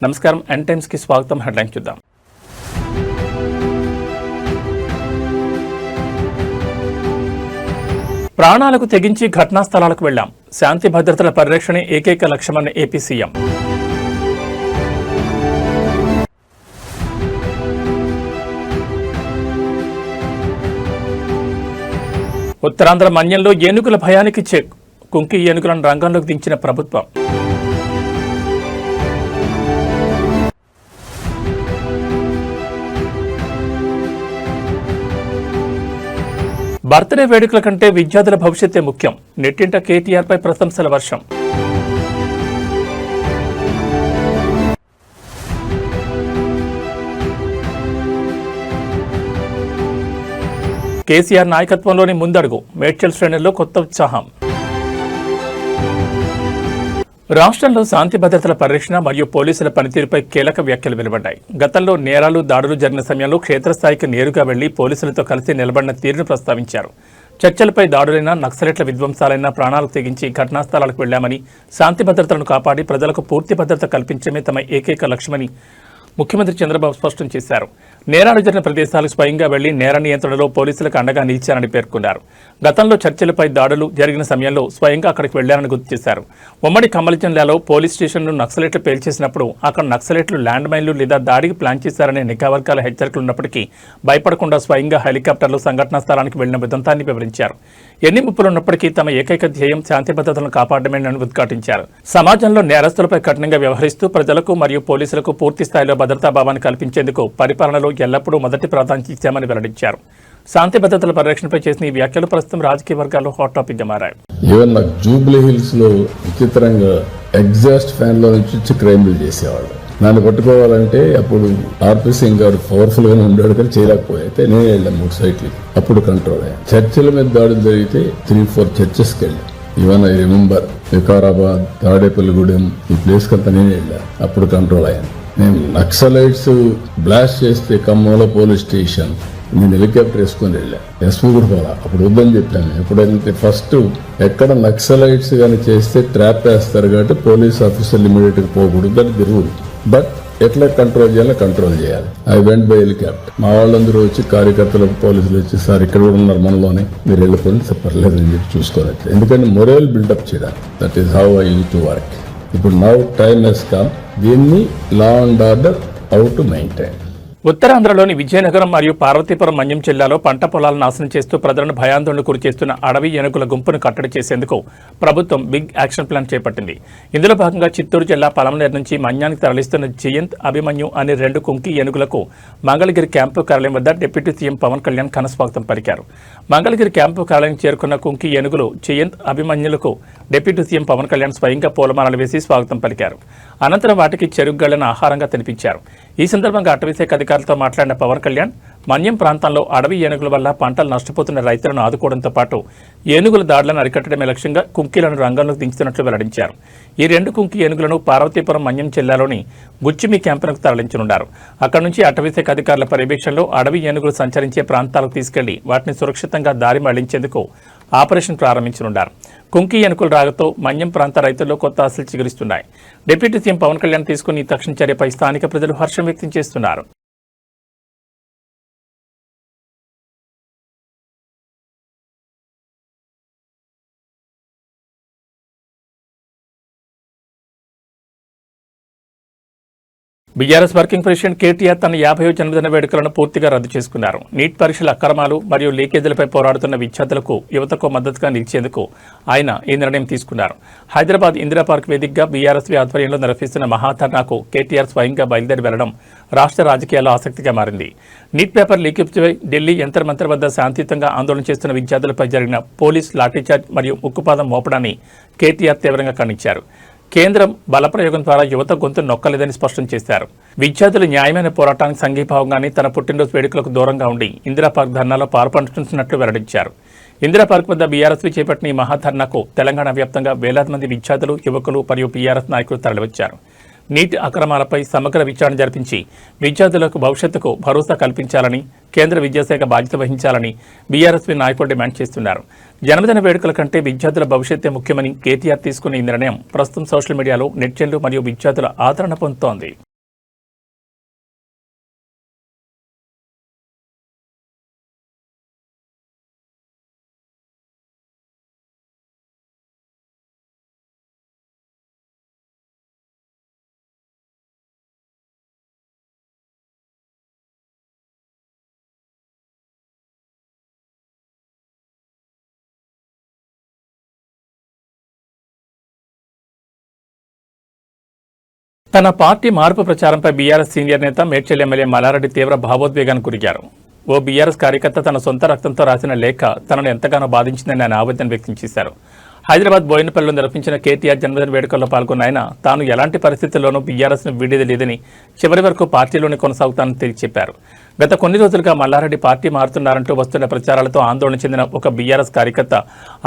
నమస్కారం n times కి స్వాగతం. హెడ్లైన్స్ చూద్దాం. ప్రాణాలకు తెగించి ఘటనా స్థలాలకు వెళ్లాం. శాంతి భద్రతల పరిరక్షణే ఏకైక లక్ష్యమన్న ఏపీ సీఎం. ఉత్తరాంధ్ర మన్యంలో ఏనుగుల భయానికి చెక్. కుంకి ఏనుగులను రంగంలోకి దించిన ప్రభుత్వం. బర్త్డే వేడుకల కంటే విద్యార్థుల భవిష్యత్తే ముఖ్యం. నెట్టింట కేటీఆర్పై ప్రశంసల వర్షం. కేసీఆర్ నాయకత్వంలోని ముందడుగు. మేడ్చల్ శ్రేణుల్లో కొత్త ఉత్సాహం. రాష్ట్రంలో శాంతి భద్రతల పరిరక్షణ మరియు పోలీసుల పనితీరుపై కీలక వ్యాఖ్యలు వెలువడ్డాయి. గతంలో నేరాలు దాడులు జరిగిన సమయంలో క్షేత్రస్థాయికి నేరుగా వెళ్లి పోలీసులతో కలిసి నిలబడిన తీరును ప్రస్తావించారు. చర్చలపై దాడులైనా నక్సలెట్ల విధ్వంసాలైనా ప్రాణాలకు తెగించి ఘటనా స్థలాలకు వెళ్లామని, శాంతి భద్రతలను కాపాడి ప్రజలకు పూర్తి భద్రత కల్పించడమే తమ ఏకైక లక్ష్యమని ముఖ్యమంత్రి చంద్రబాబు స్పష్టం చేశారు. నేరాలు జరిగిన ప్రదేశాలకు స్వయంగా వెళ్లి నేర నియంత్రణలో పోలీసులకు అండగా నిలిచారని పేర్కొన్నారు. గతంలో చర్చలపై దాడులు జరిగిన సమయంలో స్వయంగా అక్కడికి వెళ్లారని గుర్తు చేశారు. ఉమ్మడి ఖమ్మం జిల్లాలో పోలీస్ స్టేషన్ను నక్సలెట్లు పేల్చేసినప్పుడు అక్కడ నక్సలెట్లు ల్యాండ్ మైన్లు లేదా దాడికి ప్లాన్ చేశారనే నిఘా వర్గాల హెచ్చరికలు ఉన్నప్పటికీ భయపడకుండా స్వయంగా హెలికాప్టర్లు సంఘటనా స్థలానికి వెళ్లిన విధానాన్ని వివరించారు. ఎన్ని ముప్పులున్నప్పటికీ తమ ఏకైక ధ్యేయం శాంతి భద్రతలను కాపాడమేనని ఉద్ఘాటించారు. సమాజంలో నేరస్తులపై కఠినంగా వ్యవహరిస్తూ ప్రజలకు మరియు పోలీసులకు పూర్తి స్థాయిలో భద్రతా భావాన్ని కల్పించేందుకు పరిపాలనలో ఎల్లప్పుడూ మొదటి ప్రాధాన్యత ఇచ్చామని వెల్లడించారు. శాంతి భద్రతల పరిరక్షణపై చేసిన ఈ వ్యాఖ్యలు ప్రస్తుతం రాజకీయ వర్గాల్లో హాట్ టాపిక్ గా మారాయి. ఈవెన్ నాకు జూబ్లీ హిల్స్ లో విచిత్రంగా ఎగ్జాస్ట్ ఫ్యాన్ లో నుంచి క్రైమ్లు చేసేవాళ్ళు. నన్ను పట్టుకోవాలంటే అప్పుడు ఆర్పీ సింగ్ గారు పవర్ఫుల్ గానే ఉండేవాడు కానీ చేయలేకపోతే నేను వెళ్ళాను 3 సైట్లకి. అప్పుడు కంట్రోల్ అయ్యాను. చర్చిల మీద దాడులు జరిగితే 3-4 చర్చెస్కి వెళ్ళాను. Even I remember Vikarabad, Tadepalligudem ఈ ప్లేస్ కంతా నేనే వెళ్ళాను. అప్పుడు కంట్రోల్ అయ్యాను. నేను నక్సలైట్స్ బ్లాస్ట్ చేస్తే ఖమ్మంలో పోలీస్ స్టేషన్ నేను హెలికాప్టర్ వేసుకొని వెళ్ళా. ఎస్పీ కూడా పోలా. అప్పుడు వద్దని చెప్పాను. ఎప్పుడైతే ఫస్ట్ ఎక్కడ నక్సలైట్స్ కానీ చేస్తే ట్రాప్ వేస్తారు కాబట్టి పోలీస్ ఆఫీసర్లు ఇమీడియట్ గా పోకూడదు. అది రూల్. బట్ ఎట్లా కంట్రోల్ చేయాలో కంట్రోల్ చేయాలి. I went by helicopter. మా వాళ్ళందరూ వచ్చి కార్యకర్తలు పోలీసులు వచ్చి సార్ ఇక్కడ కూడా ఉన్నారు మనలోనే, మీరు వెళ్ళిపోయింది పర్లేదు అని చెప్పి చూసుకోవాలి. ఎందుకంటే మొరల్ బిల్డప్ చేయడానికి. That is how I use to work. ఇప్పుడు నౌ టైమ్ హెస్ కమ్. దీన్ని law and order how to maintain. ఉత్తరాంధ్రలోని విజయనగరం మరియు పార్వతీపురం మన్యం జిల్లాలో పంట పొలాలను నాశనం చేస్తూ ప్రజలను భయాందోళనకు గురి చేస్తున్న అడవి ఏనుగుల గుంపును కట్టడి చేసేందుకు ప్రభుత్వం బిగ్ యాక్షన్ ప్లాన్ చేపట్టింది. ఇందులో భాగంగా చిత్తూరు జిల్లా పలమనేరు నుంచి మన్యానికి తరలిస్తున్న జయంత్, అభిమన్యు అనే 2 కుంకి ఏనుగులకు మంగళగిరి క్యాంపు కార్యాలయం వద్ద డిప్యూటీ సీఎం పవన్ కళ్యాణ్ ఘనస్వాగతం పలికారు. మంగళగిరి క్యాంపు కార్యాలయం చేరుకున్న కుంకి ఏనుగులు జయంత్, అభిమన్యులకు డిప్యూటీ సీఎం పవన్ కళ్యాణ్ స్వయంగా పూలమాలలు వేసి స్వాగతం పలికారు. అనంతరం వాటికి చెరుకుగళ్లను ఆహారంగా తినిపించారు. ఈ సందర్భంగా అటవీశాఖ అధికారులతో మాట్లాడిన పవన్ కళ్యాణ్ మన్యం ప్రాంతంలో అడవి ఏనుగుల వల్ల పంటలు నష్టపోతున్న రైతులను ఆదుకోవడంతో పాటు ఏనుగుల దాడులను అరికట్టడమే లక్ష్యంగా కుంకీలను రంగంలోకి దించుతున్నట్లు వెల్లడించారు. ఈ 2 కుంకి ఏనుగులను పార్వతీపురం మన్యం జిల్లాలోని గుచ్చిమి క్యాంపునకు తరలించనున్నారు. అక్కడి నుంచి అటవీశాఖ అధికారుల పర్యవేక్షణలో అడవి ఏనుగులు సంచరించే ప్రాంతాలకు తీసుకెళ్లి వాటిని సురక్షితంగా దారి మళ్లించేందుకు ఆపరేషన్ ప్రారంభించనున్నారు. కుంకి ఏనుగుల రాగతో మన్యం ప్రాంత రైతుల్లో కొత్త ఆశలు చిగురిస్తున్నాయి. డిప్యూటీ సీఎం పవన్ కళ్యాణ్ తీసుకున్న ఈ తక్షణ చర్యపై స్థానిక ప్రజలు హర్షం వ్యక్తం చేస్తున్నారు. బీఆర్ఎస్ వర్కింగ్ ప్రెసిడెంట్ కేటీఆర్ తన 50వ జన్మదిన వేడుకలను పూర్తిగా రద్దు చేసుకున్నారు. నీట్ పరీక్షల అక్రమాలు మరియు లీకేజీలపై పోరాడుతున్న విద్యార్థులకు, యువతకు మద్దతుగా నిలిచేందుకు ఆయన ఈ నిర్ణయం తీసుకున్నారు. హైదరాబాద్ ఇందిరా పార్క్ వేదికగా బీఆర్ఎస్ ఆధ్వర్యంలో నిర్వహిస్తున్న మహాధర్నాకు కేటీఆర్ స్వయంగా బయలుదేరి వెళ్లడం రాష్ట్ర రాజకీయాల్లో ఆసక్తిగా మారింది. నీట్ పేపర్ లీకేజీపై ఢిల్లీ యంతర్ మంతర్ వద్ద శాంతియుతంగా ఆందోళన చేస్తున్న విద్యార్థులపై జరిగిన పోలీస్ లాఠీచార్జ్ మరియు ఉక్కుపాదం మోపడాన్ని కేటీఆర్ తీవ్రంగా ఖండించారు. కేంద్రం బలప్రయోగం ద్వారా యువత గొంతు నొక్కలేదని స్పష్టం చేశారు. విద్యార్థులు న్యాయమైన పోరాటానికి సంఘీభావంగానే తన పుట్టినరోజు వేడుకలకు దూరంగా ఉండి ఇందిరా పార్క్ ధర్నాలో పాల్పంచుతున్నట్లు వెల్లడించారు. ఇందిరా పార్క్ వద్ద బీఆర్ఎస్ చేపట్టిన ఈ మహాధర్నాకు తెలంగాణ వ్యాప్తంగా వేలాది మంది విద్యార్థులు, యువకులు మరియు బీఆర్ఎస్ నాయకులు తరలివచ్చారు. నీట్ అక్రమాలపై సమగ్ర విచారణ జరిపించి విద్యార్థులకు భవిష్యత్తుకు భరోసా కల్పించాలని కేంద్ర విద్యాశాఖ బాధ్యత వహించాలని బీఆర్ఎస్ నాయకులు డిమాండ్ చేస్తున్నారు. జన్మదిన వేడుకల కంటే విద్యార్థుల భవిష్యత్తే ముఖ్యమని కేటీఆర్ తీసుకున్న ఈ నిర్ణయం ప్రస్తుతం సోషల్ మీడియాలో నెటిజన్లు మరియు విద్యార్థుల ఆదరణ పొందుతోంది. తన పార్టీ మార్పు ప్రచారంపై బీఆర్ఎస్ సీనియర్ నేత మేడ్చల్ ఎమ్మెల్యే మల్లారెడ్డి తీవ్ర భావోద్వేగానికి గురయ్యారు. ఓ బీఆర్ఎస్ కార్యకర్త తన సొంత రక్తంతో రాసిన లేఖ తనను ఎంతగానో బాధించిందని ఆయన ఆవేదన వ్యక్తం చేశారు. హైదరాబాద్ బోయినపల్లిలో నిర్వహించిన కేటీఆర్ జన్మదిన వేడుకల్లో పాల్గొన్న ఆయన తాను ఎలాంటి పరిస్థితుల్లోనూ బీఆర్ఎస్ను వీడేది లేదని, చివరి వరకు పార్టీలోనే కొనసాగుతానని తేల్చి చెప్పారు. గత కొన్ని రోజులుగా మల్లారెడ్డి పార్టీ మారుతున్నారంటూ వస్తున్న ప్రచారాలతో ఆందోళన చెందిన ఒక బీఆర్ఎస్ కార్యకర్త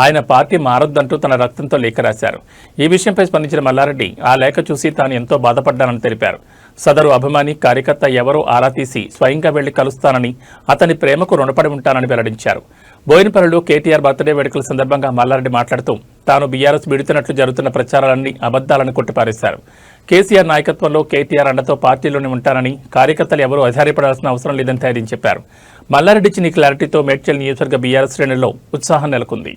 ఆయన పార్టీ మారొద్దంటూ తన రక్తంతో లేఖ రాశారు. ఈ విషయంపై స్పందించిన మల్లారెడ్డి ఆ లేఖ చూసి తాను ఎంతో బాధపడ్డానని తెలిపారు. సదరు అభిమాని కార్యకర్త ఎవరో ఆరా తీసి స్వయంగా వెళ్లి కలుస్తానని, అతని ప్రేమకు రుణపడి ఉంటానని వెల్లడించారు. బోయినపల్లిలో కేటీఆర్ బర్త్డే వేడుకల సందర్భంగా మల్లారెడ్డి మాట్లాడుతూ తాను బీఆర్ఎస్ విడుతున్నట్లు జరుగుతున్న ప్రచారాలన్నీ అబద్దాలని కొట్టిపారేశారు. కేసీఆర్ నాయకత్వంలో కేటీఆర్ అండతో పార్టీలోనే ఉంటానని, కార్యకర్తలు ఎవరూ ఆధారపడాల్సిన అవసరం లేదని ధైర్యం చెప్పారు. మల్లారెడ్డి ఇచ్చిన క్లారిటీతో మేడ్చల్ నియోజకవర్గ బీఆర్ఎస్ శ్రేణుల్లో ఉత్సాహం నెలకొంది.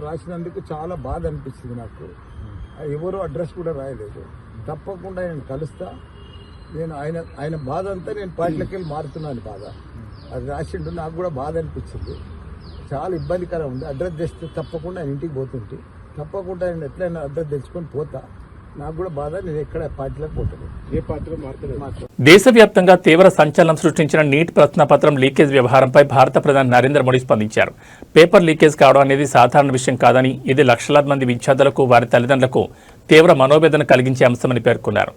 రాసినందుకు చాలా బాధ అనిపించింది నాకు. ఎవరు అడ్రస్ కూడా రాయలేదు. తప్పకుండా నేను కలుస్తా. నేను ఆయన బాధ అంతా నేను పార్టీలోకి వెళ్ళి మారుతున్నాను బాధ. అది రాసిండు. నాకు కూడా బాధ అనిపించింది. చాలా ఇబ్బందికరం ఉంది. అడ్రస్ తెస్తే తప్పకుండా ఆయన ఇంటికి పోతుంటే తప్పకుండా ఆయన ఎట్లయినా అడ్రస్ తెచ్చుకొని పోతా. నాకు కూడా బాధ. నేను ఎక్కడ పార్టీలోకి పోతాను. ఏ పార్టీలో మాట్లాడలేదు. దేశవ్యాప్తంగా తీవ్ర సంచలనం సృష్టించిన నీట్ ప్రశ్నపత్రం లీకేజ్ వ్యవహారంపై భారత ప్రధాని నరేంద్ర మోడీ స్పందించారు. పేపర్ లీకేజ్ కావడం అనేది సాధారణ విషయం కాదని, ఇది లక్షలాది మంది విద్యార్థులకు, వారి తల్లిదండ్రులకు తీవ్ర మనోవేదన కలిగించే అంశమని పేర్కొన్నారు.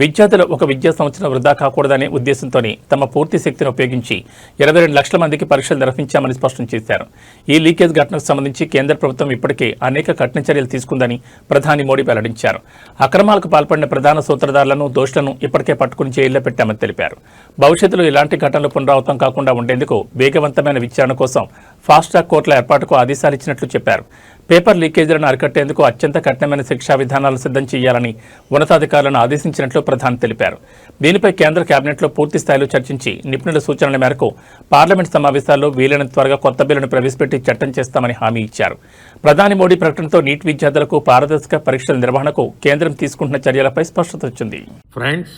విద్యార్థులు ఒక విద్యా సంవత్సరం వృధా కాకూడదనే ఉద్దేశంతోనే తమ పూర్తి శక్తిని ఉపయోగించి 22 లక్షల మందికి పరీక్షలు నిర్వహించామని స్పష్టం చేశారు. ఈ లీకేజ్ ఘటనకు సంబంధించి కేంద్ర ప్రభుత్వం ఇప్పటికే అనేక కఠిన చర్యలు తీసుకుందని ప్రధాని మోడీ వెల్లడించారు. అక్రమాలకు పాల్పడిన ప్రధాన సూత్రధారులను, దోషులను ఇప్పటికే పట్టుకుని జైల్లో పెట్టామని తెలిపారు. భవిష్యత్తులో ఇలాంటి ఘటనలు పునరావృతం కాకుండా ఉండేందుకు వేగవంతమైన విచారణ కోసం ఫాస్ట్ ట్రాక్ కోర్టుల ఏర్పాటుకు ఆదేశాలు ఇచ్చినట్లు చెప్పారు. పేపర్ లీకేజీలను అరికట్టేందుకు అత్యంత కఠినమైన శిక్షా విధానాలు సిద్ధం చేయాలని ఉన్నతాధికారులను ఆదేశించినట్లు ప్రధాని తెలిపారు. దీనిపై కేంద్ర కేబినెట్లో పూర్తి స్థాయిలో చర్చించి నిపుణుల సూచనల మేరకు పార్లమెంట్ సమావేశాల్లో వీలైనంత త్వరగా కొత్త బిల్లును ప్రవేశపెట్టి చట్టం చేస్తామని హామీ ఇచ్చారు. ప్రధాని మోడీ ప్రకటనతో నీట్ విద్యార్థులకు పారదర్శక పరీక్షల నిర్వహణకు కేంద్రం తీసుకుంటున్న చర్యలపై స్పష్టత వచ్చింది. फ्रेंड्स,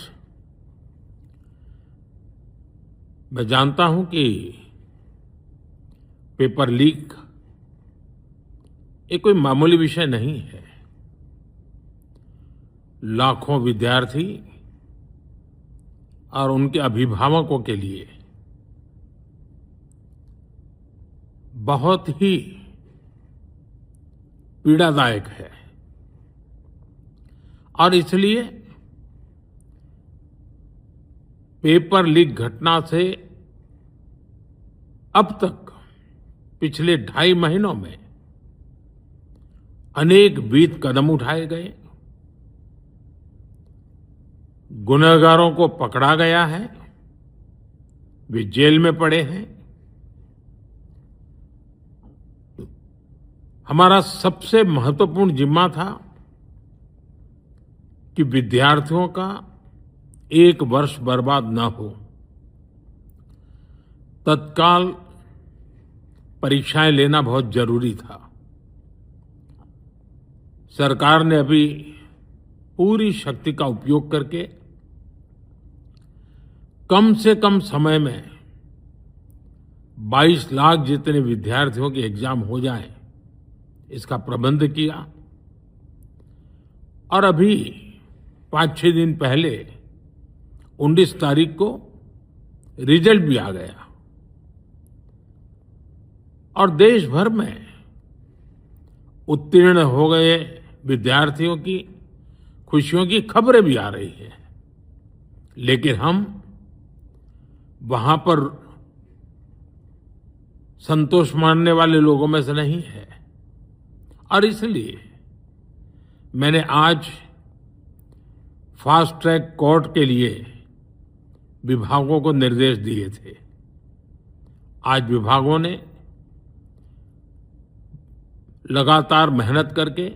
मैं जानता हूं कि पेपर लीक ये कोई मामूली विषय नहीं है. लाखों विद्यार्थी और उनके अभिभावकों के लिए बहुत ही पीड़ादायक है और इसलिए पेपर लीक घटना से अब तक पिछले 2.5 महीनों में अनेक विध कदम उठाए गए. गुनहगारों को पकड़ा गया है, वे जेल में पड़े हैं. हमारा सबसे महत्वपूर्ण जिम्मा था कि विद्यार्थियों का 1 वर्ष बर्बाद न हो. तत्काल परीक्षाएं लेना बहुत जरूरी था. सरकार ने अभी पूरी शक्ति का उपयोग करके कम से कम समय में 22 लाख जितने विद्यार्थियों के एग्जाम हो जाए इसका प्रबंध किया. और अभी 5-6 दिन पहले 19 तारीख को रिजल्ट भी आ गया और देश भर में उत्तीर्ण हो गए विद्यार्थियों की खुशियों की खबरें भी आ रही हैं. लेकिन हम वहां पर संतोष मानने वाले लोगों में से नहीं है और इसलिए मैंने आज फास्ट ट्रैक कोर्ट के लिए विभागों को निर्देश दिए थे. आज विभागों ने लगातार मेहनत करके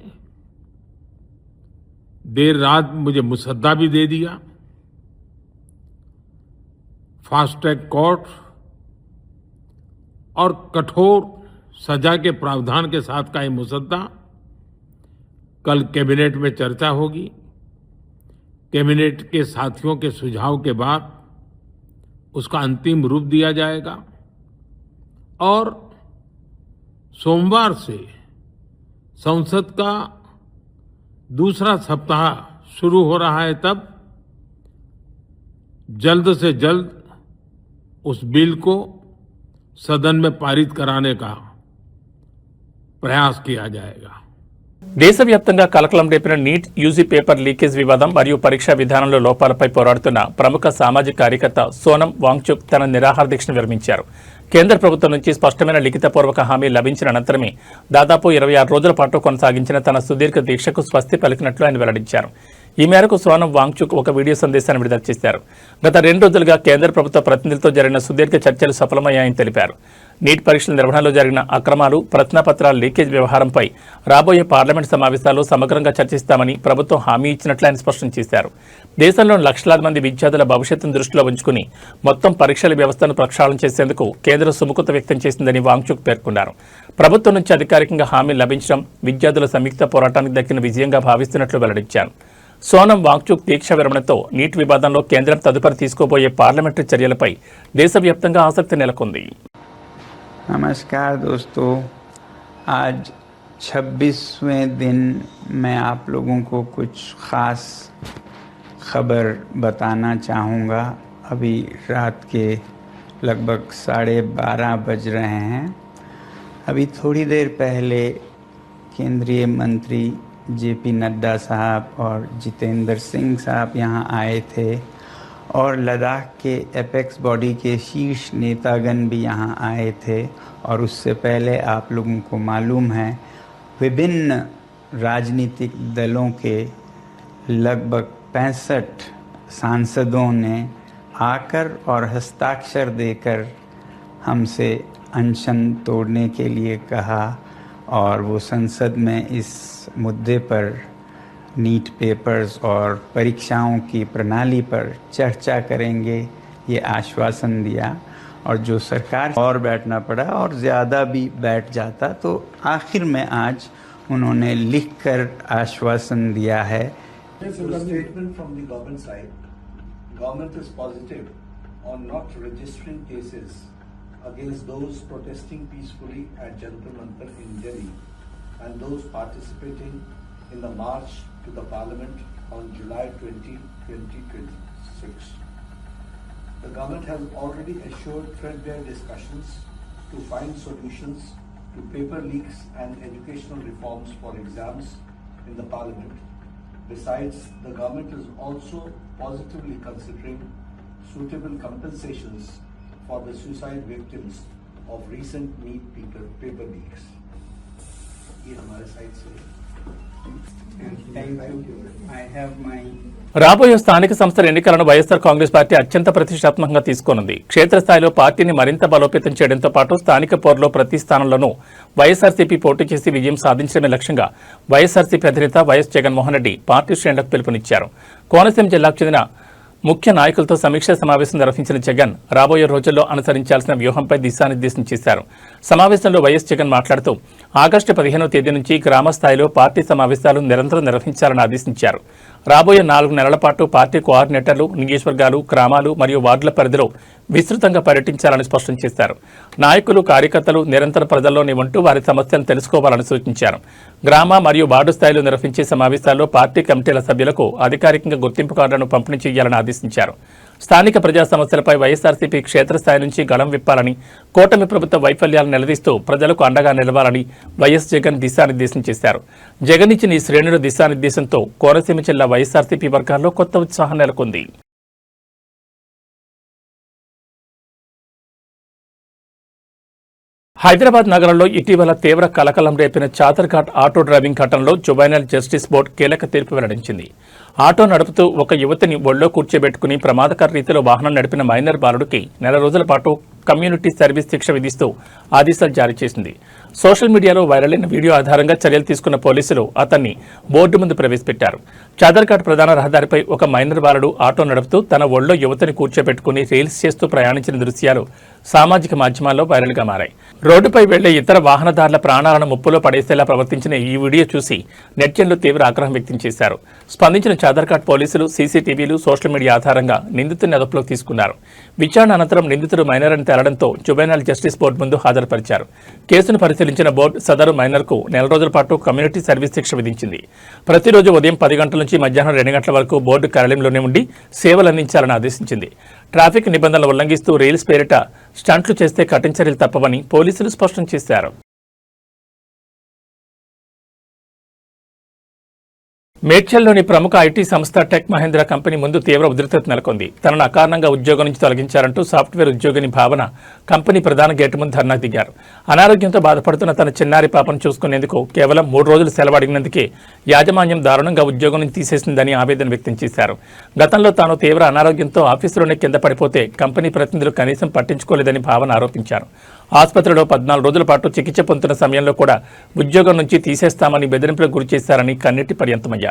देर रात मुझे मुसद्दा भी दे दिया. फास्ट ट्रैक कोर्ट और कठोर सजा के प्रावधान के साथ का ये मुसद्दा कल कैबिनेट में चर्चा होगी. कैबिनेट के साथियों के सुझाव के बाद उसका अंतिम रूप दिया जाएगा और सोमवार से संसद का दूसरा सप्ताह शुरू हो रहा है तब जल्द से जल्द उस बिल को सदन में पारित कराने का प्रयास किया जाएगा। దేశవ్యాప్తంగా కలకలం రేపిన నీట్ యూజీ పేపర్ లీకేజ్ వివాదం మరియు పరీక్షా విధానంలో లోపాలపై పోరాడుతున్న ప్రముఖ సామాజిక కార్యకర్త సోనం వాంగ్చుక్ తన నిరాహార దీక్షను విరమించారు. కేంద్ర ప్రభుత్వం నుంచి స్పష్టమైన లిఖితపూర్వక హామీ లభించిన అనంతరమే దాదాపు 26 రోజుల పాటు కొనసాగించిన తన సుదీర్ఘ దీక్షకు స్వస్తి పలికినట్లు ఆయన వెల్లడించారు. ఈ మేరకు సోనం వాంగ్చుక్ ఒక వీడియో సందేశాన్ని విడుదల చేశారు. గత 2 రోజులుగా కేంద్ర ప్రభుత్వ ప్రతినిధులతో జరిగిన సుదీర్ఘ చర్చలు సఫలమయ్యాయని తెలిపారు. నీట్ పరీక్షల నిర్వహణలో జరిగిన అక్రమాలు, ప్రశ్నాపత్రాల లీకేజ్ వ్యవహారంపై రాబోయే పార్లమెంట్ సమావేశాల్లో సమగ్రంగా చర్చిస్తామని ప్రభుత్వం హామీ ఇచ్చినట్లు ఆయన స్పష్టం చేశారు. దేశంలోని లక్షలాది మంది విద్యార్థుల భవిష్యత్తును దృష్టిలో ఉంచుకుని మొత్తం పరీక్షల వ్యవస్థను ప్రక్షాళన చేసేందుకు కేంద్రం సుముఖత వ్యక్తం చేసిందని వాంగ్చుక్ పేర్కొన్నారు. ప్రభుత్వం నుంచి అధికారికంగా హామీ లభించడం విద్యార్థుల సంయుక్త పోరాటానికి దక్కిన విజయంగా భావిస్తున్నట్లు వెల్లడించారు. సోనం వాంగ్చుక్ దీక్ష విరమణతో నీట్ వివాదంలో కేంద్రం తదుపరి తీసుకోబోయే పార్లమెంటరీ చర్యలపై దేశవ్యాప్తంగా ఆసక్తి నెలకొంది. नमस्कार दोस्तों, आज 26वें दिन मैं आप लोगों को कुछ ख़ास खबर बताना चाहूँगा। अभी रात के लगभग 12:30 बज रहे हैं। अभी थोड़ी देर पहले केंद्रीय मंत्री जेपी नड्डा साहब और जितेंद्र सिंह साहब यहाँ आए थे और लद्दाख के एपेक्स बॉडी के शीर्ष नेतागण भी यहाँ आए थे। और उससे पहले आप लोगों को मालूम है विभिन्न राजनीतिक दलों के लगभग 65 सांसदों ने आकर और हस्ताक्षर देकर हमसे अनशन तोड़ने के लिए कहा और वो संसद में इस मुद्दे पर नीट पेपर्स और परीक्षाओं की प्रणाली पर चर्चा करेंगे, ये आश्वासन दिया। और जो सरकार और बैठना पड़ा और ज़्यादा भी बैठ जाता तो आखिर में आज उन्होंने लिखकर आश्वासन दिया है। Statement from the government side, government is positive on not registering cases against those protesting peacefully at Jantar Mantar in Delhi and those participating in the march to the parliament on July 20, 2026. The government has already assured threadbare discussions to find solutions to paper leaks and educational reforms for exams in the parliament. Besides, the government is also positively considering suitable compensations for the suicide victims of recent NEET paper leaks. ये हमारे side से Thank you. I have my రాబోయే స్థానిక సంస్థల ఎన్నికలను YSR Congress party అత్యంత ప్రతిష్టాత్మకంగా తీసుకున్నది. క్షేత్రస్థాయిలో పార్టీని మరింత బలోపేతం చేయడంతో పాటు స్థానిక పోరులో ప్రతి స్థానంలోనూ వైఎస్ఆర్సీపీ పోటీ చేసి విజయం సాధించడమే లక్ష్యంగా వైఎస్ఆర్సీపీ అధినేత వైఎస్ జగన్మోహన్ రెడ్డి పార్టీ శ్రేణులకు పిలుపునిచ్చారు. కోనసీమ జిల్లాకు చెందిన ముఖ్య నాయకులతో సమీక్షా సమావేశం నిర్వహించిన జగన్ రాబోయే రోజుల్లో అనుసరించాల్సిన వ్యూహంపై దిశానిర్దేశం చేశారు. సమావేశంలో వైఎస్ జగన్ మాట్లాడుతూ ఆగస్టు 15వ తేదీ నుంచి గ్రామ స్థాయిలో పార్టీ సమావేశాలు నిరంతరం నిర్వహించాలని ఆదేశించారు. రాబోయే 4 నెలల పాటు పార్టీ కోఆర్డినేటర్లు నియోజకవర్గాలు, గ్రామాలు మరియు వార్డుల పరిధిలో విస్తృతంగా పర్యటించాలని స్పష్టం చేశారు. నాయకులు, కార్యకర్తలు నిరంతరం ప్రజల్లోనే ఉంటూ వారి సమస్యలను తెలుసుకోవాలని సూచించారు. గ్రామ మరియు వార్డు స్థాయిలో నిర్వహించే సమావేశాల్లో పార్టీ కమిటీల సభ్యులకు అధికారికంగా గుర్తింపు కార్డులను పంపిణీ చేయాలని ఆదేశించారు. స్థానిక ప్రజా సమస్యలపై వైఎస్ఆర్సీపీ క్షేత్రస్థాయి నుంచి గళం విప్పాలని, కూటమి ప్రభుత్వ వైఫల్యాలను నిలదీస్తూ ప్రజలకు అండగా నిలవాలని వైఎస్ జగన్ దిశానిర్దేశం చేశారు. జగన్ ఇచ్చిన ఈ శ్రేణుల దిశానిర్దేశంతో కోనసీమ జిల్లా వైఎస్ఆర్సీపీ వర్గాల్లో కొత్త ఉత్సాహం నెలకొంది. హైదరాబాద్ నగరంలో ఇటీవల తీవ్ర కలకలం రేపిన చాదర్ఘాట్ ఆటో డ్రైవింగ్ ఘటనలో జువైనల్ జస్టిస్ బోర్డు కీలక తీర్పు వెల్లడించింది. ఆటో నడుపుతూ ఒక యువతిని ఒళ్ళో కూర్చోబెట్టుకుని ప్రమాదకర రీతిలో వాహనం నడిపిన మైనర్ బాలుడికి 4 రోజుల పాటు కమ్యూనిటీ సర్వీస్ శిక్ష విధిస్తూ ఆదేశాలు జారీ చేసింది. సోషల్ మీడియాలో వైరల్ అయిన వీడియో ఆధారంగా చర్యలు తీసుకున్న పోలీసులు అతన్ని బోర్డు ముందు ప్రవేశపెట్టారు. చాదర్ఘాట్ ప్రధాన రహదారిపై ఒక మైనర్ బాలుడు ఆటో నడుపుతూ తన ఒళ్ళో యువతిని కూర్చోబెట్టుకుని రీల్స్ చేస్తూ ప్రయాణించిన దృశ్యాలు సామాజిక మాధ్యమాల్లో వైరల్గా మారాయి. రోడ్డుపై వెళ్లే ఇతర వాహనదారుల ప్రాణాలను ముప్పులో పడేసేలా ప్రవర్తించిన ఈ వీడియో చూసి నెటిజన్లు తీవ్ర ఆగ్రహం వ్యక్తం చేశారు. స్పందించిన ఆధార్ కార్డ్ పోలీసులు సీసీటీవీలు సోషల్ మీడియా ఆధారంగా నిందితుడిని అదుపులోకి తీసుకున్నారు. విచారణ అనంతరం నిందితుడు మైనర్ అని తేలడంతో జువెనైల్ జస్టిస్ బోర్డు ముందు హాజరుపరిచారు. కేసును పరిశీలించిన బోర్డు సదరు మైనర్కు 4 రోజుల పాటు కమ్యూనిటీ సర్వీస్ శిక్ష విధించింది. ప్రతిరోజు ఉదయం 10 గంటల నుంచి మధ్యాహ్నం 2 గంటల వరకు బోర్డు కార్యాలయంలోనే ఉండి సేవలు అందించాలని ఆదేశించింది. ట్రాఫిక్ నిబంధనలు ఉల్లంఘిస్తూ రీల్స్ పేరిట స్టంట్లు చేస్తే కఠిన చర్యలు తప్పవని పోలీసులు స్పష్టం చేశారు. మేడ్చల్లోని ప్రముఖ ఐటీ సంస్థ టెక్ మహీంద్రా కంపెనీ ముందు తీవ్ర ఉద్రిక్తత నెలకొంది. తనను అకారణంగా ఉద్యోగం నుంచి తొలగించారంటూ సాఫ్ట్వేర్ ఉద్యోగిని భావన కంపెనీ ప్రధాన గేటు ముందు ధర్నా దిగారు. అనారోగ్యంతో బాధపడుతున్న తన చిన్నారి పాపను చూసుకునేందుకు కేవలం 3 రోజులు సెలవు అడిగినందుకే యాజమాన్యం దారుణంగా ఉద్యోగం నుంచి తీసేసిందని ఆవేదన వ్యక్తం చేశారు. గతంలో తాను తీవ్ర అనారోగ్యంతో ఆఫీసులోనే కింద పడిపోతే కంపెనీ ప్రతినిధులు కనీసం పట్టించుకోలేదని భావన ఆరోపించారు. ఆసుపత్రిలో 14 రోజుల పాటు చికిత్స పొందుతున్న సమయంలో కూడా ఉద్యోగం నుంచి తీసేస్తామని బెదిరింపులకు గురిచేశారని కన్నెట్టి పర్యంతమయ్యారు.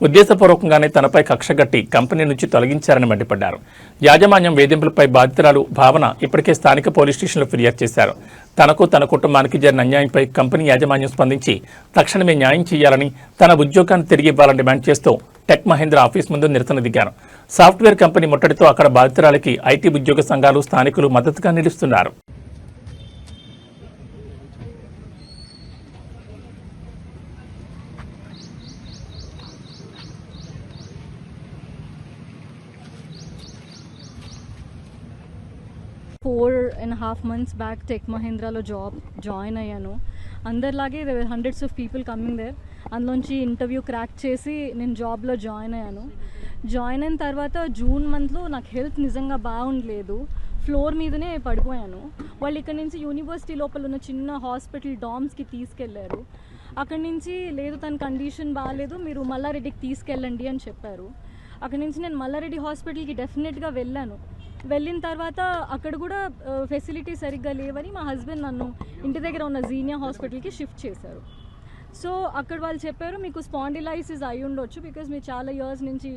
ఉద్దేశపూర్వకంగానే తనపై కక్షగట్టి కంపెనీ నుంచి తొలగించారని మండిపడ్డారు. యాజమాన్యం వేధింపులపై బాధితురాలు భావన ఇప్పటికే స్థానిక పోలీస్ స్టేషన్లో ఫిర్యాదు చేశారు. తనకు తన కుటుంబానికి జరిగిన అన్యాయంపై కంపెనీ యాజమాన్యం స్పందించి తక్షణమే న్యాయం చేయాలని, తన ఉద్యోగాన్ని తిరిగి ఇవ్వాలని డిమాండ్ చేస్తూ టెక్ మహీంద్రా ఆఫీస్ ముందు నిరసన దిగారు. సాఫ్ట్వేర్ కంపెనీ ముట్టడితో అక్కడ బాధితురాలికి ఐటీ ఉద్యోగ సంఘాలు, స్థానికులు మద్దతుగా నిలుస్తున్నారు. Four and a half months back tech మహీంద్రాలో జాయిన్ అయ్యాను. అందరిలాగే hundreds of people coming there. అందులోంచి ఇంటర్వ్యూ క్రాక్ చేసి నేను జాబ్లో జాయిన్ అయ్యాను. జాయిన్ అయిన తర్వాత జూన్ మంత్లో నాకు హెల్త్ నిజంగా బాగుండలేదు. ఫ్లోర్ మీదనే పడిపోయాను. వాళ్ళు ఇక్కడ నుంచి యూనివర్సిటీ లోపల ఉన్న చిన్న హాస్పిటల్ డామ్స్కి తీసుకెళ్లారు. అక్కడి నుంచి లేదు తన కండిషన్ బాగాలేదు, మీరు మల్లారెడ్డికి తీసుకెళ్ళండి అని చెప్పారు. అక్కడి నుంచి నేను మల్లారెడ్డి హాస్పిటల్కి డెఫినెట్గా వెళ్ళాను. వెళ్ళిన తర్వాత అక్కడ కూడా ఫెసిలిటీ సరిగ్గా లేవని మా హస్బెండ్ నన్ను ఇంటి దగ్గర ఉన్న జీనియా హాస్పిటల్కి షిఫ్ట్ చేశారు. సో అక్కడ వాళ్ళు చెప్పారు మీకు స్పాండిలైసిస్ అయి ఉండొచ్చు, బికాజ్ మీరు చాలా ఇయర్స్ నుంచి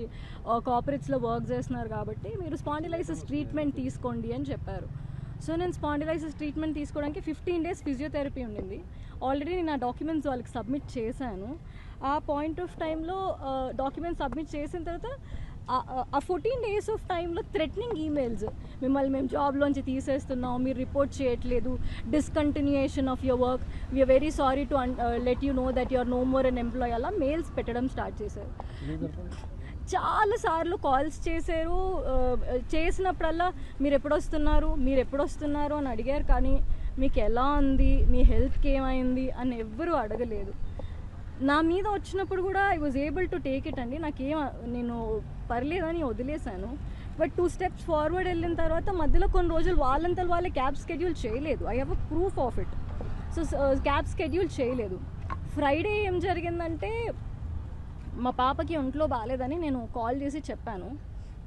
కార్పొరేట్స్లో వర్క్ చేస్తున్నారు కాబట్టి మీరు స్పాండిలైసిస్ ట్రీట్మెంట్ తీసుకోండి అని చెప్పారు. సో నేను స్పాండిలైసిస్ ట్రీట్మెంట్ తీసుకోవడానికి 15 days ఫిజియోథెరపీ ఉండింది. ఆల్రెడీ నేను ఆ డాక్యుమెంట్స్ వాళ్ళకి సబ్మిట్ చేశాను. ఆ పాయింట్ ఆఫ్ టైంలో డాక్యుమెంట్స్ సబ్మిట్ చేసిన తర్వాత ఆ 14 days ఆఫ్ టైంలో థ్రెటనింగ్ ఈమెయిల్స్, మిమ్మల్ని మేము జాబ్లోంచి తీసేస్తున్నాం, మీరు రిపోర్ట్ చేయట్లేదు, discontinuation of your work, we are very sorry to let you know that your no more an employee, అలా మెయిల్స్ పెట్టడం స్టార్ట్ చేశారు. చాలాసార్లు కాల్స్ చేశారు. చేసినప్పుడల్లా మీరు ఎప్పుడొస్తున్నారు అని అడిగారు. కానీ మీకు ఎలా ఉంది, మీ హెల్త్కి ఏమైంది అని ఎవ్వరూ అడగలేదు. నా మీద వచ్చినప్పుడు కూడా I was able to take it అండి. నేను పర్లేదని వదిలేశాను. బట్ 2 steps ఫార్వర్డ్ వెళ్ళిన తర్వాత మధ్యలో కొన్ని రోజులు వాళ్ళంతలో వాళ్ళే క్యాబ్ స్కెడ్యూల్ చేయలేదు. I have a proof of it. So cab schedule చేయలేదు. ఫ్రైడే ఏం జరిగిందంటే మా పాపకి ఒంట్లో బాగాలేదని నేను కాల్ చేసి చెప్పాను.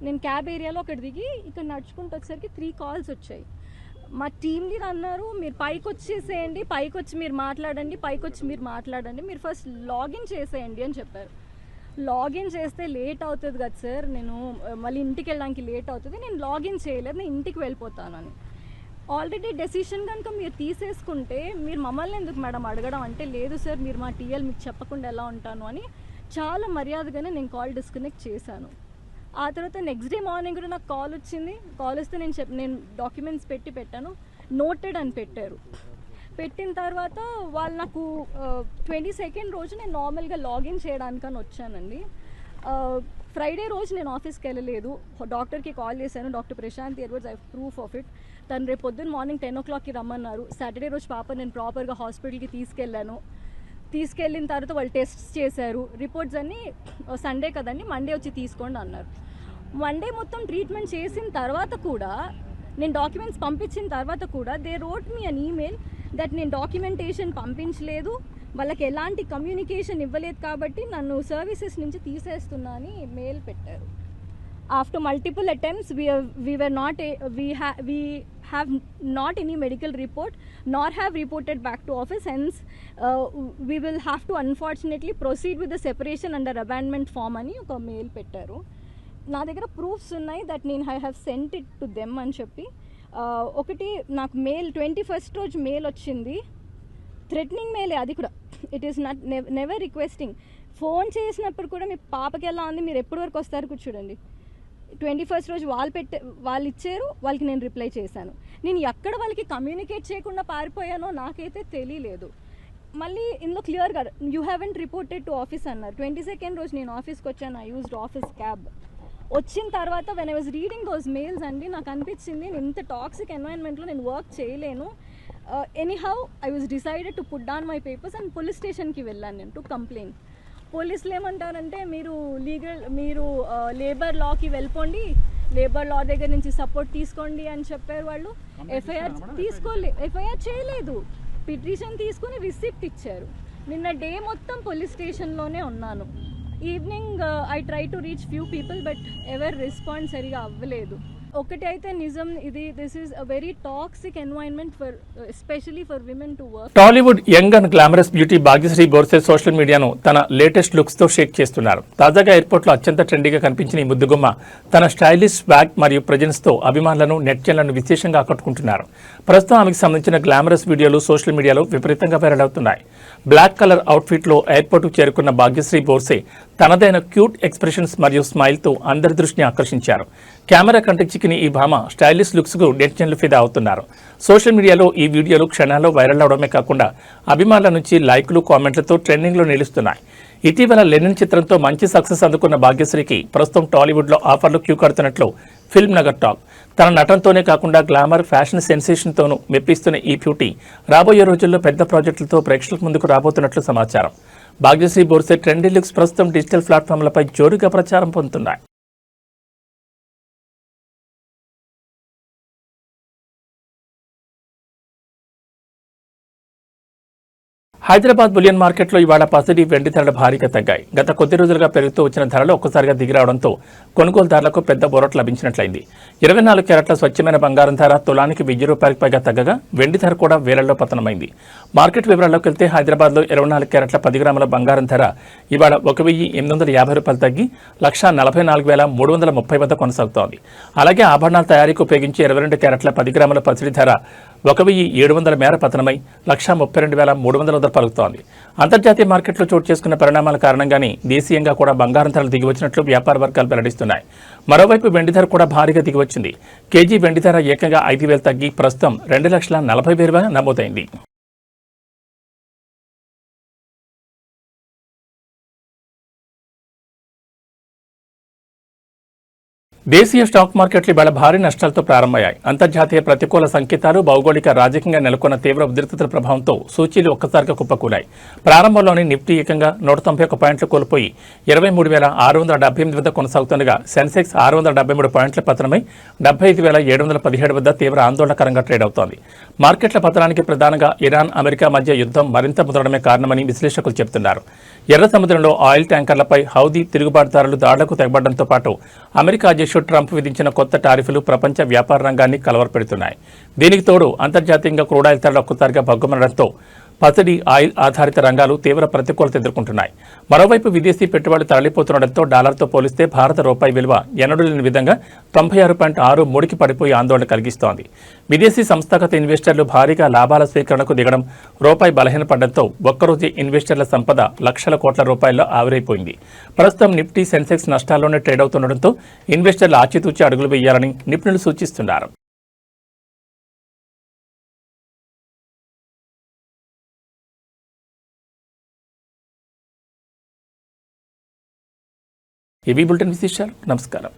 నేను క్యాబ్ ఏరియాలో అక్కడ దిగి ఇక్కడ నడుచుకుంటూ వచ్చేసరికి 3 calls వచ్చాయి. మా టీమ్ లీడర్ అన్నారు మీరు పైకి వచ్చేసేయండి, పైకి వచ్చి మీరు మాట్లాడండి, మీరు ఫస్ట్ లాగిన్ చేసేయండి అని చెప్పారు. లాగిన్ చేస్తే లేట్ అవుతుంది కదా సార్, నేను మళ్ళీ ఇంటికి వెళ్ళడానికి లేట్ అవుతుంది, నేను లాగిన్ చేయలేదు, నేను ఇంటికి వెళ్ళిపోతానని. ఆల్రెడీ డెసిషన్ కనుక మీరు తీసేసుకుంటే మీరు మమ్మల్ని ఎందుకు మేడం అడగడం అంటే, లేదు సార్ మీరు మా టీఎల్ మీకు చెప్పకుండా ఎలా ఉంటాను అని చాలా మర్యాదగానే నేను కాల్ డిస్కనెక్ట్ చేశాను. ఆ తర్వాత నెక్స్ట్ డే మార్నింగ్ కూడా నాకు కాల్ వచ్చింది. కాల్ వస్తే నేను డాక్యుమెంట్స్ పెట్టాను, నోటెడ్ అని పెట్టారు. పెట్టిన తర్వాత వాళ్ళు నాకు 22nd రోజు నేను నార్మల్గా లాగిన్ చేయడానికని వచ్చానండి. ఫ్రైడే రోజు నేను ఆఫీస్కి వెళ్ళలేదు. డాక్టర్కి కాల్ చేశాను, doctor Prashant Edwards, I proof of it. తను రేపు పొద్దున్న మార్నింగ్ 10 o'clockకి రమ్మన్నారు. సాటర్డే రోజు పాప నేను ప్రాపర్గా హాస్పిటల్కి తీసుకెళ్ళిన తర్వాత వాళ్ళు టెస్ట్స్ చేశారు. రిపోర్ట్స్ అన్నీ సండే కదండి, మండే వచ్చి తీసుకోండి అన్నారు. మండే మొత్తం ట్రీట్మెంట్ చేసిన తర్వాత కూడా, నేను డాక్యుమెంట్స్ పంపించిన తర్వాత కూడా they wrote me an email that నేను డాక్యుమెంటేషన్ పంపించలేదు, వాళ్ళకి ఎలాంటి కమ్యూనికేషన్ ఇవ్వలేదు కాబట్టి నన్ను సర్వీసెస్ నుంచి తీసేస్తున్నా అని మెయిల్ పెట్టారు. After multiple attempts, we have not any medical report, nor have reported back to office. Hence, we will have to unfortunately proceed with the separation under abandonment form అని ఒక mail పెట్టారు. నా దగ్గర proofs ఉన్నాయి that నేను I have sent it to them అని చెప్పి. ఒకటి నాకు మెయిల్ 21st రోజు మెయిల్ వచ్చింది, థ్రెటనింగ్ మెయిలే అది కూడా. It is not never requesting, phone చేసినప్పుడు కూడా మీ పాపకి ఎలా ఉంది, మీరు ఎప్పటి వరకు వస్తారు కూడా చూడండి. 21st రోజు వాళ్ళు ఇచ్చారు, వాళ్ళకి నేను రిప్లై చేశాను. నేను ఎక్కడ వాళ్ళకి కమ్యూనికేట్ చేయకుండా పారిపోయానో నాకైతే తెలియలేదు. మళ్ళీ ఇందులో క్లియర్గా you haven't reported to office అన్నారు. 22nd రోజు నేను ఆఫీస్కి వచ్చాను. I used office cab. వచ్చిన తర్వాత when I was reading those mails అండి, నాకు అనిపించింది నేను ఇంత టాక్సిక్ ఎన్వైరన్మెంట్లో నేను వర్క్ చేయలేను. Anyhow I was decided to put down my papers and police స్టేషన్కి వెళ్ళాను నేను టు కంప్లైంట్. పోలీసులు ఏమంటారంటే మీరు లేబర్ లాకి వెళ్ళిపోండి, లేబర్ లా దగ్గర నుంచి సపోర్ట్ తీసుకోండి అని చెప్పారు. వాళ్ళు ఎఫ్ఐఆర్ చేయలేదు, పిటిషన్ తీసుకుని రిసిప్ట్ ఇచ్చారు. నిన్న డే మొత్తం పోలీస్ స్టేషన్లోనే ఉన్నాను. Evening I try to reach few people but ever respond సరిగా అవ్వలేదు. ఒకటి అయితే నిజం, this is a very toxic environment for especially for women to work. Tollywood young and glamorous beauty Bhagyashri Borse social మీడియాను తన లేటెస్ట్ లుక్స్ తో షేక్ చేస్తున్నారు. తాజాగా ఎయిర్పోర్ట్ లో అత్యంత ట్రెండీగా కనిపించిన ఈ ముద్దుగుమ్మ తన స్టైలిష్ స్వాగ్ మరియు ప్రెజెన్స్ తో అభిమానులను నెట్జన్లను విశేషంగా ఆకట్టుకుంటున్నారు. ప్రస్తుతం ఆమెకు సంబంధించిన గ్లామరస్ వీడియోలు సోషల్ మీడియాలో విపరీతంగా వైరల్ అవుతున్నాయి. బ్లాక్ కలర్ అవుట్ఫిట్ లో ఎయిర్పోర్ట్ కు చేరుకున్న భాగ్యశ్రీ బోర్సే తనదైన క్యూట్ ఎక్స్ప్రెషన్స్ మరియు స్మైల్ తో అందరి దృష్టిని ఆకర్షించారు. కెమెరా కంటికి చిక్కిన ఈ భామ స్టైలిష్ లుక్స్ కు నెటిజన్లు ఫిదా అవుతున్నారు. సోషల్ మీడియాలో ఈ వీడియోలు క్షణాల్లో వైరల్ అవడమే కాకుండా అభిమానుల నుంచి లైక్లు, కామెంట్లతో ట్రెండింగ్ లో నిలుస్తున్నాయి. ఇటీవల లెనిన్ చిత్రంతో మంచి సక్సెస్ అందుకున్న భాగ్యశ్రీకి ప్రస్తుతం టాలీవుడ్ లో ఆఫర్లు క్యూ కడుతున్నట్లు ఫిల్మ్ నగర్ టాక్. తన నటనతోనే కాకుండా గ్లామర్, ఫ్యాషన్ సెన్సేషన్ తోనూ మెప్పిస్తున్న ఈ బ్యూటీ రాబోయే రోజుల్లో పెద్ద ప్రాజెక్టులతో ప్రేక్షకుల ముందుకు రాబోతున్నట్లు సమాచారం. భాగ్యశ్రీ బోర్సే ట్రెండీ లుక్స్ ప్రస్తుతం డిజిటల్ ప్లాట్ఫామ్లపై జోరుగా ప్రచారం పొందుతున్నాయి. హైదరాబాద్ బులియన్ మార్కెట్లో ఇవాళ పసిడి, వెండి ధరలు భారీగా తగ్గాయి. గత కొద్ది రోజులుగా పెరుగుతూ వచ్చిన ధరలు ఒక్కసారిగా దిగిరావడంతో కొనుగోలుదారులకు పెద్ద బోరట్ లభించినట్లయింది. 24 క్యారెట్ల స్వచ్ఛమైన బంగారం ధర తులానికి ₹1000 పైగా తగ్గగా వెండి ధర కూడా వేలల్లో పతనమైంది. మార్కెట్ వివరాల్లోకి వెళ్తే హైదరాబాద్లో 24 క్యారెట్ల 10 గ్రాముల బంగారం ధర ఇవాళ ₹1,850 తగ్గి ₹1,44,330 వద్ద కొనసాగుతోంది. అలాగే ఆభరణాల తయారీకి ఉపయోగించే 22 క్యారెట్ల 10 గ్రాముల పసిడి ధర 1,700 మేర పతనమై ₹132,300 వద్ద పలుకుతోంది. అంతర్జాతీయ మార్కెట్లో చోటు చేసుకున్న పరిణామాల కారణంగానే దేశీయంగా కూడా బంగారం ధరలు దిగివచ్చినట్లు వ్యాపార వర్గాలు వెల్లడిస్తున్నాయి. మరోవైపు వెండి ధర కూడా భారీగా దిగివచ్చింది. కేజీ వెండి ధర ఏకంగా 5,000 తగ్గి ప్రస్తుతం 2,40,000 నమోదైంది. దేశీయ స్టాక్ మార్కెట్లు ఇవాళ భారీ నష్టాలతో ప్రారంభమయ్యాయి. అంతర్జాతీయ ప్రతికూల సంకేతాలు, భౌగోళిక, రాజకీయంగా నెలకొన్న తీవ్ర ఉద్రిక్తతల ప్రభావంతో సూచీలు ఒక్కసారిగా కుప్పకూలాయి. ప్రారంభంలోని నిఫ్టీ ఏకంగా 191 పాయింట్లు కోల్పోయి 23,678 వద్ద కొనసాగుతుండగా సెన్సెక్స్ 673 పాయింట్ల పతనమై 75,717 వద్ద తీవ్ర ఆందోళనకరంగా ట్రేడ్ అవుతోంది. మార్కెట్ల పతనానికి ప్రధానంగా ఇరాన్, అమెరికా మధ్య యుద్ధం మరింత ముదరడమే కారణమని విశ్లేషకులు చెబుతున్నారు. ఎర్ర సముద్రంలో ఆయిల్ ట్యాంకర్లపై హౌదీ తిరుగుబాటుదారులు దాడులకు తెగబడడంతో పాటు అమెరికా అధ్యక్షుడు ట్రంప్ విధించిన కొత్త టారిఫ్లు ప్రపంచ వ్యాపార రంగాన్ని కలవరపెడుతున్నాయి. దీనికి తోడు అంతర్జాతీయంగా క్రూడాయిల్ ధరలు ఒక్కసారిగా భగ్గుమనడంతో పసిడి, ఆయిల్ ఆధారిత రంగాలు తీవ్ర ప్రతికూలత ఎదుర్కొంటున్నాయి. మరోవైపు విదేశీ పెట్టుబడులు తరలిపోతుండటంతో డాలర్తో పోలిస్తే భారత రూపాయి విలువ ఎన్నడూ లేని విధంగా 96.63కి పడిపోయి ఆందోళన కలిగిస్తోంది. విదేశీ సంస్థాగత ఇన్వెస్టర్లు భారీగా లాభాల స్వీకరణకు దిగడం, రూపాయి బలహీనపడడంతో ఒక్కరోజే ఇన్వెస్టర్ల సంపద లక్షల కోట్ల రూపాయల్లో ఆవిరైపోయింది. ప్రస్తుతం నిఫ్టీ, సెన్సెక్స్ నష్టాల్లోనే ట్రేడ్ అవుతుండటంతో ఇన్వెస్టర్లు ఆచితూచి అడుగులు వేయాలని నిపుణులు సూచిస్తున్నారు. ఏబీ బులెటిన్ విశేషాలు. నమస్కారం.